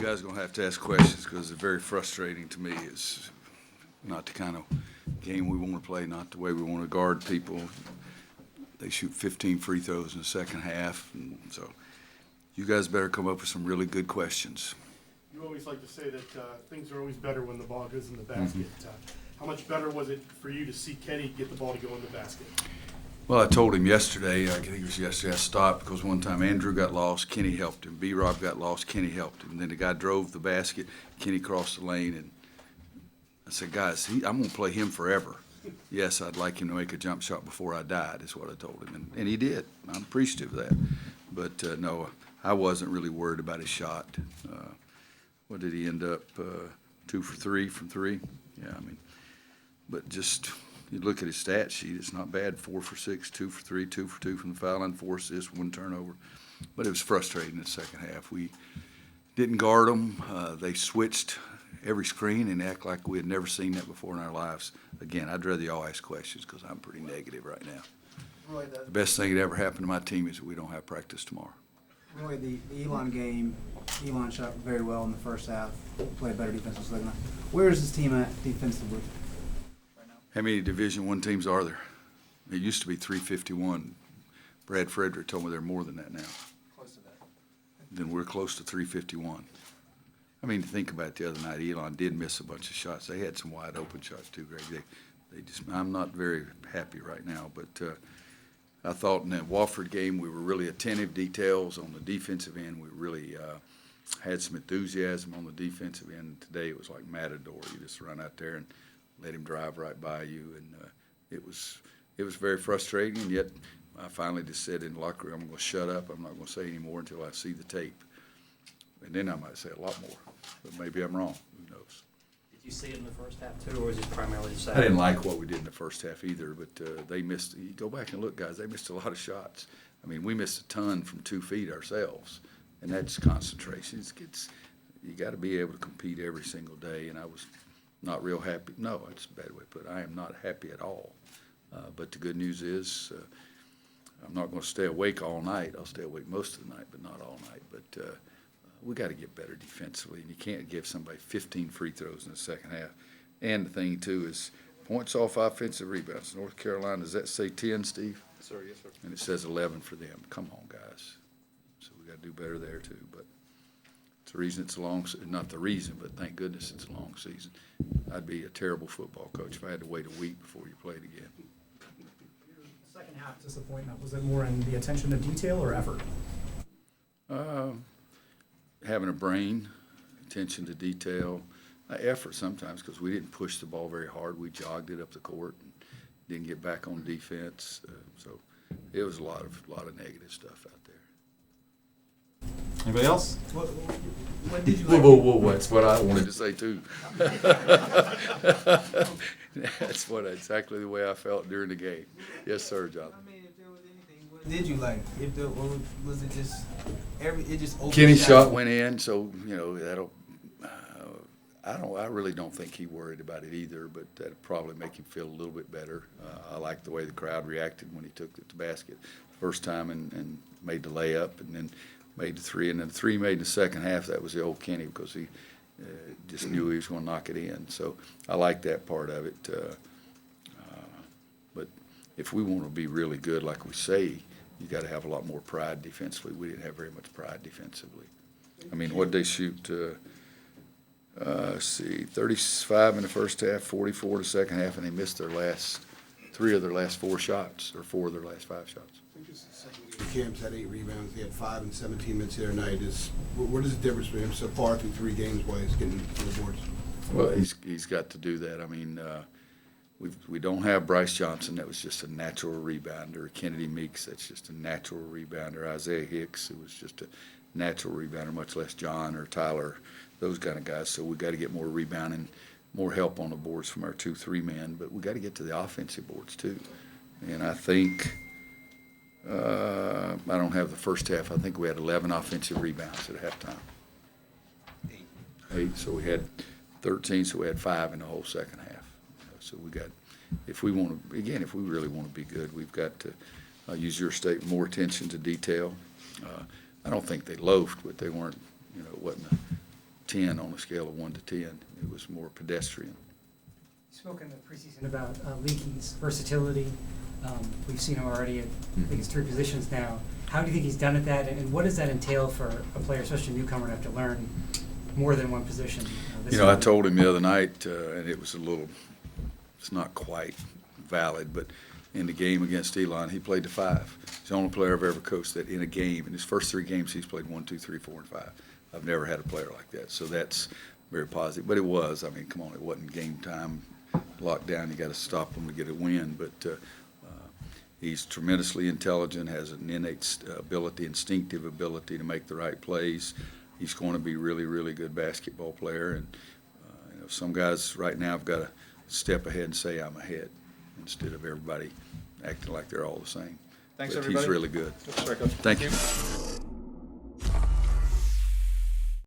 guys are going to have to ask questions because it's very frustrating to me. It's not the kind of game we want to play, not the way we want to guard people. They shoot 15 free throws in the second half, and so you guys better come up with some really good questions. You always like to say that things are always better when the ball goes in the basket. How much better was it for you to see Kenny get the ball to go in the basket? Well, I told him yesterday, I think it was yesterday, I stopped because one time Andrew got lost, Kenny helped him. B-Rob got lost, Kenny helped him. And then the guy drove the basket, Kenny crossed the lane, and I said, guys, I'm going to play him forever. Yes, I'd like him to make a jump shot before I died, is what I told him. And he did. I'm appreciative of that. But, no, I wasn't really worried about his shot. What did he end up, 2 for 3 from 3? Yeah, I mean, but just – you look at his stat sheet, it's not bad. 4 for 6, 2 for 3, 2 for 2 from the foul line, 4 assists, 1 turnover. But it was frustrating in the second half. We didn't guard them. They switched every screen and act like we had never seen that before in our lives. Again, I'd rather y'all ask questions because I'm pretty negative right now. Roy, The best thing that ever happened to my team is that we don't have practice tomorrow. Roy, the Elon game, Elon shot very well in the first half, played better defensively. Where is this team at defensively right now? How many Division I teams are there? It used to be 351. Brad Frederick told me they're more than that now. Close to that. Then we're close to 351. I mean, think about it, the other night, Elon did miss a bunch of shots. They had some wide open shots too, Greg. They just, I'm not very happy right now, but I thought in that Wofford game we were really attentive details on the defensive end. We really had some enthusiasm on the defensive end. Today it was like Matador. You just run out there and let him drive right by you, and it was very frustrating. And yet I finally just said in the locker room, I'm going to shut up. I'm not going to say any more until I see the tape. And then I might say a lot more, but maybe I'm wrong. Who knows? Did you see it in the first half too, or was it primarily the I second? didn't like what we did in the first half either, but they missed. You go back and look, guys, they missed a lot of shots. I mean, we missed a ton from 2 feet ourselves, and that's concentration. You got to be able to compete every single day, and I was not real happy. No, that's a bad way to put it. I am not happy at all. But the good news is I'm not going to stay awake all night. I'll stay awake most of the night, but not all night. But we got to get better defensively, and you can't give somebody 15 free throws in the second half. And the thing, too, is points off offensive rebounds. North Carolina, does that say 10, Steve? Yes, sir. Yes, sir. And it says 11 for them. Come on, guys. So we got to do better there, too. But it's the reason it's a long – not the reason, but thank goodness it's a long season. I'd be a terrible football coach if I had to wait a week before you played again. Second half disappointment, was it more in the attention to detail or effort? Having a brain, attention to detail, effort sometimes because we didn't push the ball very hard. We jogged it up the court and didn't get back on defense. So it was a lot of negative stuff out there. Anybody else? What did you like? Whoa, that's what I wanted to say too. That's exactly the way I felt during the game. Yes, sir, John. I mean, if there was anything, what did you like? Or was it just it just opened Kenny's shot? shot went in, so that'll. I really don't think he worried about it either, but that'll probably make him feel a little bit better. I like the way the crowd reacted when he took it to the basket first time and made the layup, and then made the 3, and then the 3 made in the second half. That was the old Kenny because he just knew he was going to knock it in. So I like that part of it. But if we want to be really good, like we say, you got to have a lot more pride defensively. We didn't have very much pride defensively. I mean, what did they shoot? Let's see, 35 in the first half, 44 in the second half, and they missed their last 3 of their last 4 shots, or 4 of their last 5 shots. I think it's the second game. Cam's had 8 rebounds. He had 5 and 17 minutes the other night. What is the difference for him so far through 3 games while he's getting to the boards? Well, he's got to do that. I mean, we don't have Bryce Johnson. That was just a natural rebounder. Kennedy Meeks, that's just a natural rebounder. Isaiah Hicks, who was just a natural rebounder, much less John or Tyler, those kind of guys. So we got to get more rebounding, more help on the boards from our 2-3 men. But we got to get to the offensive boards too. And I think I don't have the first half. I think we had 11 offensive rebounds at halftime. 8. So we had 13. So we had 5 in the whole second half. So we got, if we really want to be good, we've got to use your statement, more attention to detail. I don't think they loafed, but they weren't, it wasn't 10 on a scale of 1 to 10. It was more pedestrian. You spoke in the preseason about Leakey's versatility. We've seen him already at, I think it's 3 positions now. How do you think he's done at that, and what does that entail for a player, especially a newcomer, to have to learn more than one position? This You know, I early? told him the other night, and it was it's not quite valid, but in the game against Elon, he played the 5. He's the only player I've ever coached that in a game, in his first 3 games, he's played 1, 2, 3, 4, and 5. I've never had a player like that, so that's very positive. But it was, I mean, come on, it wasn't game time, lockdown, you got to stop them to get a win. But he's tremendously intelligent, has an innate ability, instinctive ability to make the right plays. He's going to be really, really good basketball player. And you know, some guys right now have got to step ahead and say, I'm ahead, instead of everybody acting like they're all the same. Thanks, But everybody. he's really good. Sorry, Coach. Thank you.